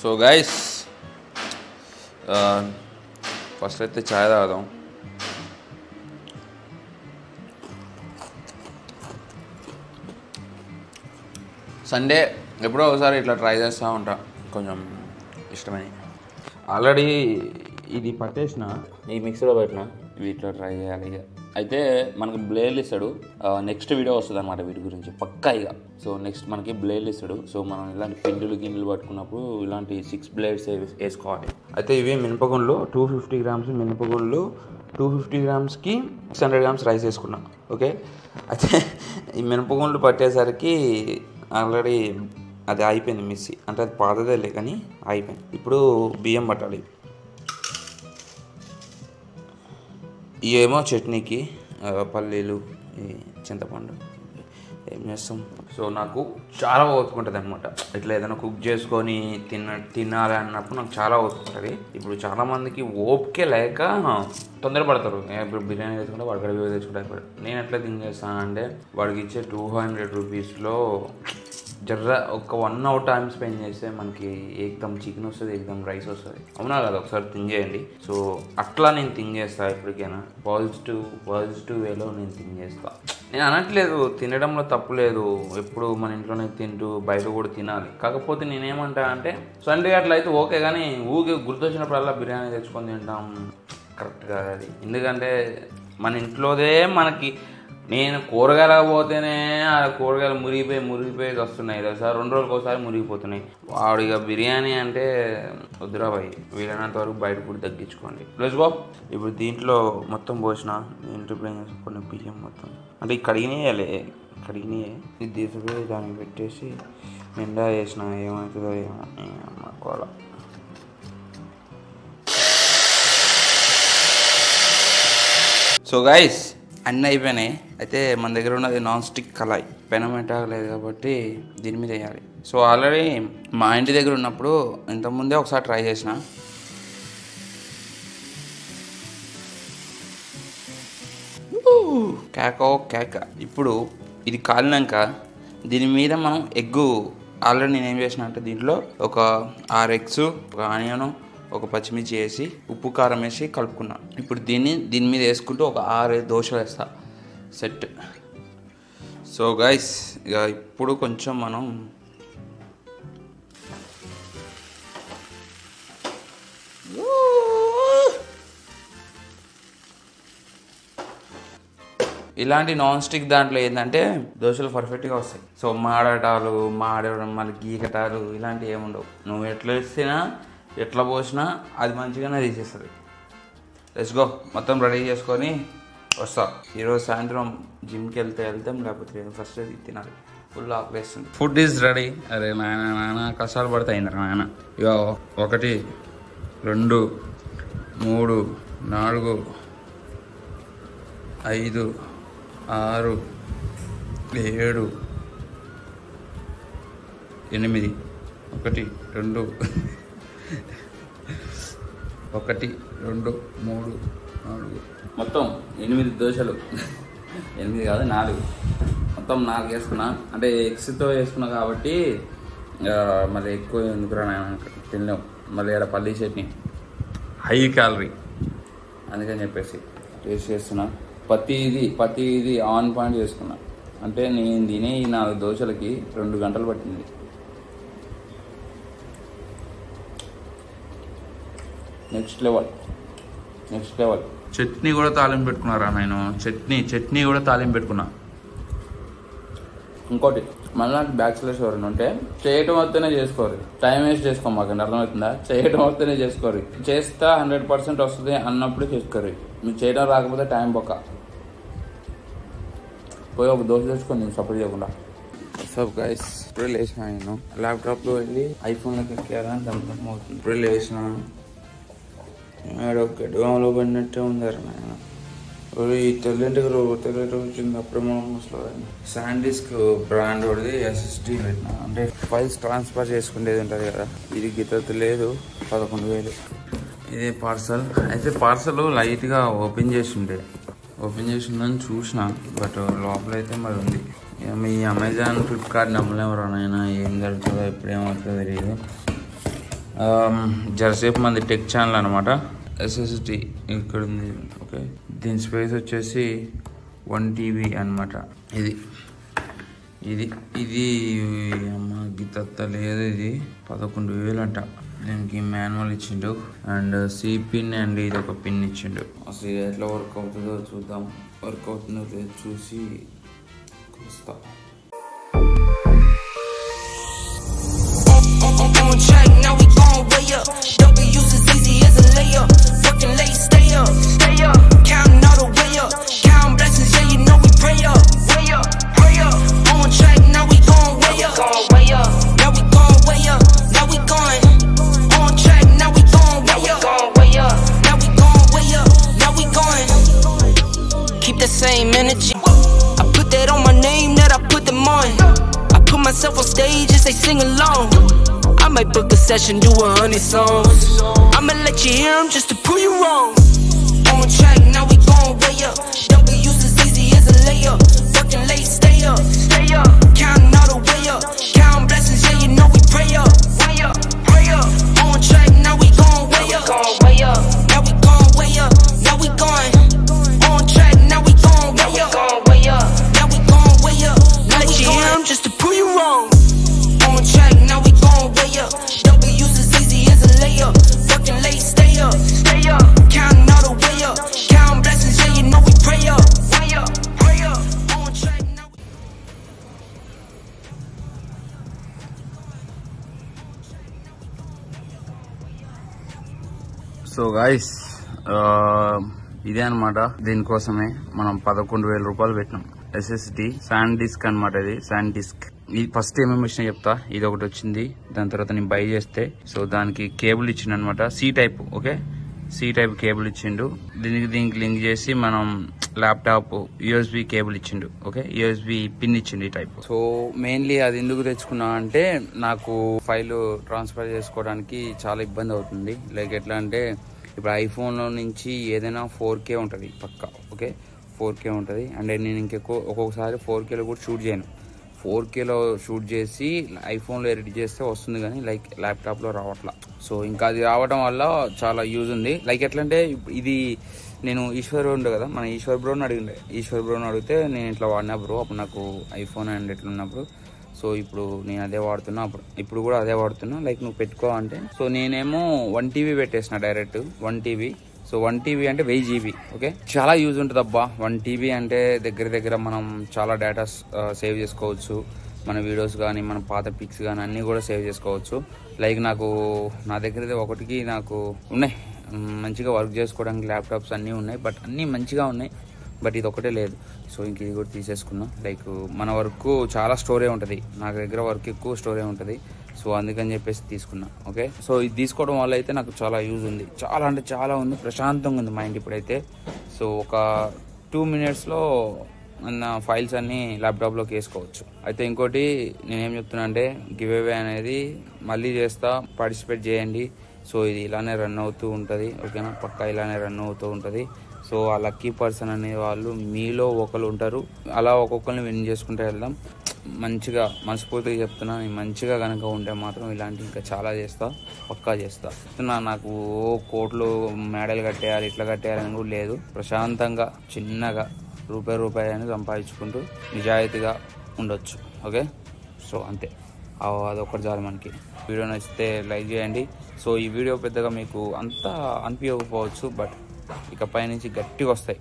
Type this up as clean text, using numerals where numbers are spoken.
So guys first అయితే చాయ్ తాగుదాం. Sunday ఎప్పుడో ఒకసారి ఇట్లా ట్రై చేస్తూ ఉంటా, కొంచెం ఇష్టమని. ఆల్రెడీ ఇది పట్టేసిన, ఈ మిక్సీలో పెట్టిన, ఇవి ఇట్లా ట్రై చేయాలి. ఇక అయితే మనకి బ్లేడ్ ఇస్తాడు, నెక్స్ట్ వీడియో వస్తుంది అనమాట వీటి గురించి పక్కా. ఇక సో నెక్స్ట్ మనకి బ్లేడ్ ఇస్తాడు. సో మనం ఇలాంటి పిండిలు గిన్నెలు పట్టుకున్నప్పుడు ఇలాంటి 6 బ్లేడ్స్ వేసుకోవాలి. అయితే ఇవి మినపగుండ్లు 250 గ్రామ్స్ మినపగుండ్లు, 250 గ్రామ్స్కి 600 గ్రామ్స్ రైస్ వేసుకున్నాం. ఓకే, అయితే ఈ మినపగుండ్లు పట్టేసరికి ఆల్రెడీ అది అయిపోయింది మిక్సీ, అంటే అది పాతదేలే కానీ అయిపోయింది. ఇప్పుడు బియ్యం పట్టాలి. ఇవేమో చట్నీకి పల్లీలు, చింతపండు ఏం చేస్తాం. సో నాకు చాలా ఓపికంటుంది అనమాట, ఇట్లా ఏదైనా కుక్ చేసుకొని తినాలి అన్నప్పుడు నాకు చాలా ఓపికంటుంది. ఇప్పుడు చాలామందికి ఓపికే లేక తొందరపడతారు. ఇప్పుడు బిర్యానీ తెచ్చుకుంటే వాడు కడిగి తెచ్చుకుంటే నేను ఎట్లా థింక్ చేస్తాను అంటే, వాడికి ఇచ్చే 200 రూపీస్లో జర్ర ఒక 1 hour టైం స్పెండ్ చేస్తే మనకి ఏకదమ్ చికెన్ వస్తుంది, ఏకదమ్ రైస్ వస్తుంది. అవునా కదా, ఒకసారి థింక్ చేయండి. సో అట్లా నేను థింక్ చేస్తాను ఎప్పటికైనా, పాజిటివ్ వేలో నేను థింక్ చేస్తాను. నేను అనట్లేదు తినడంలో తప్పు లేదు, ఎప్పుడు మన ఇంట్లోనే తింటూ బయట కూడా తినాలి. కాకపోతే నేనేమంటా అంటే సండే అట్లా అయితే ఓకే, కానీ ఊకే గుర్తొచ్చినప్పుడల్లా బిర్యానీ తెచ్చుకొని తింటాం కరెక్ట్ కాదు అది. ఎందుకంటే మన ఇంట్లోదే మనకి, నేను కూరగాయలకు పోతేనే ఆ కూరగాయలు మురిగిపోయి వస్తున్నాయి తెలుసా, 2 రోజులకు ఒకసారి మురిగిపోతున్నాయి. వాడిగా బిర్యానీ అంటే వద్దురా భయ్, వీలైనంత వరకు బయట కూడా తగ్గించుకోండి. ప్లస్ బాబు ఇప్పుడు దీంట్లో మొత్తం పోసిన, దీంట్లో కొన్ని బియ్యం మొత్తం అంటే కడిగినాయాలి, ఇది తీసుకుపోయి దాన్ని పెట్టేసి నిండా వేసిన, ఏమవుతుందో ఏమో కూర. సో గైస్ అన్నీ అయిపోయినాయి. అయితే మన దగ్గర ఉన్నది నాన్ స్టిక్ కళాయి, పెనం పెట్టలేదు కాబట్టి దీని మీద వేయాలి. సో ఆల్రెడీ మా ఇంటి దగ్గర ఉన్నప్పుడు ఇంతకుముందే ఒకసారి ట్రై చేసిన, కేక. ఇప్పుడు ఇది కాలినాక దీని మీద మనం ఎగ్గు, ఆల్రెడీ నేను ఏం చేసిన అంటే దీంట్లో ఒక 6 eggs, ఒక ఆనియను, ఒక పచ్చిమిర్చి వేసి ఉప్పు కారం వేసి కలుపుకున్నా. ఇప్పుడు దీని మీద వేసుకుంటూ ఒక 6 దోశలు వేస్తా, సెట్. సో గైస్ ఇక ఇప్పుడు కొంచెం మనం ఇలాంటి నాన్ స్టిక్ దాంట్లో ఏంటంటే దోశలు పర్ఫెక్ట్గా వస్తాయి. సో మాడడం మళ్ళీ గీకటాలు ఇలాంటివి ఏముండవు. నువ్వు ఎట్లా వేసినా ఎట్లా పోసినా అది మంచిగానే తీసేస్తుంది. లెట్స్ గో, మొత్తం రెడీ చేసుకొని వస్తా. ఈరోజు సాయంత్రం జిమ్కి వెళ్తాం, లేకపోతే ఫస్ట్ తినాలి, ఫుల్ ఆకలేస్తుంది. Food is ready. అరే నాయన కష్టాలు పడతాయి నాయన. ఇక 1 2 3 4 5 6 7 8 1 2 1 2 3 4 మొత్తం 8 దోశలు. 8 కాదు 4, మొత్తం 4 వేసుకున్నా. అంటే ఎగ్స్తో వేసుకున్నా కాబట్టి మళ్ళీ ఎక్కువ ఎందుకురా తినలేము. మళ్ళీ ఇక్కడ పల్లీ చట్నీ హై క్యాలరీ, అందుకని చెప్పేసి టేస్ట్ చేస్తున్నా. ప్రతిది ఆన్ పాయింట్ చేసుకున్నా. అంటే నేను తినే ఈ 4 దోశలకి 2 గంటలు పట్టింది. Next level. చట్నీ కూడా తాలింపు పెట్టుకున్నారా నేను, చట్నీ కూడా తాలింపు పెట్టుకున్నా. ఇంకోటి మళ్ళీ బ్యాచిలర్స్ ఎవరైనా ఉంటే చేయటం వస్తేనే చేసుకోరు, టైం వేస్ట్ చేసుకోమాకండి, అర్థమవుతుందా? చేయటం వస్తేనే చేసుకోరు. చేస్తా 100% వస్తుంది అన్నప్పుడు చేసుకోరు. మీరు చేయడం రాకపోతే టైం బొక్క. పోయి ఒక దోశ తెచ్చుకొని నేను సపోర్ట్ చేయకుండా. సబ్ గైస్ ఇప్పుడే లేచిన, నేను ల్యాప్టాప్లో వెళ్ళి ఐఫోన్లోకి ఎక్కాలని దాని అవుతుంది. ఇప్పుడే లేచిన, గడ్డంలో పడినట్టే ఉందారు నాయన. తెల్లటి వచ్చింది అప్పుడే మనం అసలు శాండిస్క్ బ్రాండ్ వాడిది SSD పెట్టిన, అంటే ఫైల్స్ ట్రాన్స్ఫర్ చేసుకునేది ఉంటుంది కదా. ఇది గిత్తత లేదు, 11,000. ఇదే పార్సల్. అయితే పార్సల్ లైట్గా ఓపెన్ చేసిందని చూసిన, బట్ లోపల అయితే మరి ఉంది. మీ అమెజాన్ ఫ్లిప్కార్ట్ నమ్మలేమరా నాయన, ఏం జరుగుతుందో ఎప్పుడేమవుతుందో తెలియదు. జరసేపు మంది టెక్ ఛానల్ అనమాట. SSD ఇక్కడ ఉంది. ఓకే, దీని స్పేస్ వచ్చేసి 1 TB అనమాట. ఇది అమ్మ గీత లేదు, ఇది 11,000 అంట. దీనికి మాన్యువల్ ఇచ్చిండు అండ్ C పిన్ అండ్ ఇది ఒక పిన్ ఇచ్చిండు. అసలు ఎట్లా వర్క్ అవుతుందో చూద్దాం. వర్క్ అవుతుందో లేదు చూసి వస్తా. Same energy. I put that on my name, that I put them on. I put myself on stage as they sing along. I might book a session, do 100 songs. I'ma let you hear them just to prove you wrong. On track, now we gon' way up. W's as easy as a layup. Working late, stay up. Counting all the way up. Counting blessings, yeah, you know we pray up. Way up, pray up. On track, now we gon' way up. Now we gon' way up. Now we going. On track, now we gon' way up. Now we gon' way up. Let you hear them just to prove you wrong. On track, now we gon' way up. W's as easy as a layup. Working late, stay up. Counting all the way up. Counting blessings, yeah, you know we pray up. Way up, pray up. On track, now we... so guys, ఇదే అనమాట. దీనికోసమే మనం 11,000 రూపాయలు పెట్టినాం. SSD sand disc అనమాట. ఇది sand disc. ఇది first ఏమేమి వచ్చినా చెప్తా. ఇది ఒకటి వచ్చింది, దాని తర్వాత నేను బై చేస్తే సో దానికి కేబుల్ ఇచ్చిండు అనమాట. C type. Okay, C type cable ఇచ్చిండు. దీనికి లింక్ చేసి మనం ల్యాప్టాప్ USB కేబుల్ ఇచ్చిండు. ఓకే, USB పిన్ ఇచ్చిండు ఈ టైప్. సో మెయిన్లీ అది ఎందుకు తెచ్చుకున్నా అంటే నాకు ఫైల్ ట్రాన్స్ఫర్ చేసుకోవడానికి చాలా ఇబ్బంది అవుతుంది. లైక్ ఎట్లా అంటే ఇప్పుడు ఐఫోన్లో నుంచి ఏదైనా 4K ఉంటుంది పక్కా. ఓకే, 4K ఉంటుంది. అండ్ నేను ఇంకెక్కువ ఒక్కొక్కసారి 4Kలో కూడా షూట్ చేయను. 4Kలో షూట్ చేసి ఐఫోన్లో ఎడిట్ చేస్తే వస్తుంది, కానీ లైక్ ల్యాప్టాప్లో రావట్లా. సో ఇంకా అది రావడం వల్ల చాలా యూజ్ ఉంది. లైక్ ఎట్లా అంటే ఇది నేను ఈశ్వర్ ఉండే కదా, మన ఈశ్వర్ బ్రోని అడిగితే నేను ఇట్లా వాడినా బ్రో, అప్పుడు నాకు ఐఫోన్ అండ్ ఎట్లా ఉన్నప్పుడు. సో ఇప్పుడు నేను అదే వాడుతున్నా, ఇప్పుడు కూడా అదే వాడుతున్నా. లైక్ నువ్వు పెట్టుకో అంటే, సో నేనేమో 1 TB పెట్టేసిన డైరెక్ట్ 1 TB. సో 1 TB అంటే 1000 GB. ఓకే, చాలా యూజ్ ఉంటుంది అబ్బా. 1 TB అంటే దగ్గర మనం చాలా డేటా సేవ్ చేసుకోవచ్చు. మన వీడియోస్ కానీ మన పాత పిక్స్ కానీ అన్నీ కూడా సేవ్ చేసుకోవచ్చు. లైక్ నా దగ్గర ఒకటికి నాకు ఉన్నాయి మంచిగా వర్క్ చేసుకోవడానికి ల్యాప్టాప్స్ అన్నీ ఉన్నాయి, బట్ అన్నీ మంచిగా ఉన్నాయి, బట్ ఇది ఒకటే లేదు. సో ఇంక ఇది కూడా తీసేసుకున్నా. లైక్ మన వర్క్ చాలా స్టోరే ఉంటుంది, నాకు దగ్గర వర్క్ ఎక్కువ స్టోరే ఉంటుంది. సో అందుకని చెప్పేసి తీసుకున్నా. ఓకే, సో ఇది తీసుకోవడం వల్ల అయితే నాకు చాలా యూజ్ ఉంది. చాలా అంటే చాలా ఉంది, ప్రశాంతంగా ఉంది మైండ్ ఇప్పుడైతే. సో ఒక 2 minutesలో నా ఫైల్స్ అన్నీ ల్యాప్టాప్లోకి వేసుకోవచ్చు. అయితే ఇంకోటి నేనేం చెప్తున్నా అంటే గివ్ అవే అనేది మళ్ళీ చేస్తా, పార్టిసిపేట్ చేయండి. సో ఇది ఇలానే రన్ అవుతూ ఉంటుంది. ఓకేనా, పక్కా ఇలానే రన్ అవుతూ ఉంటుంది. సో ఆ లక్కీ పర్సన్ అనే వాళ్ళు మీలో ఒకరు ఉంటారు. అలా ఒక్కొక్కరిని విన్ చేసుకుంటూ వెళ్దాం. మంచిగా మనస్ఫూర్తిగా చెప్తున్నా, నేను మంచిగా కనుక ఉంటే మాత్రం ఇలాంటి ఇంకా చాలా చేస్తా, పక్కా చేస్తా. నాకు కోట్లు మెడలు కట్టేయాలి ఇట్లా కట్టేయాలని కూడా లేదు. ప్రశాంతంగా చిన్నగా రూపాయి అని సంపాదించుకుంటూ నిజాయితీగా ఉండొచ్చు. ఓకే, సో అంతే, అదొక్కటి చాలు మనకి. వీడియో నచ్చితే లైక్ చేయండి. సో ఈ వీడియో పెద్దగా మీకు అంతా అనిపించకపోవచ్చు, బట్ ఇక పై నుంచి గట్టిగా వస్తాయి.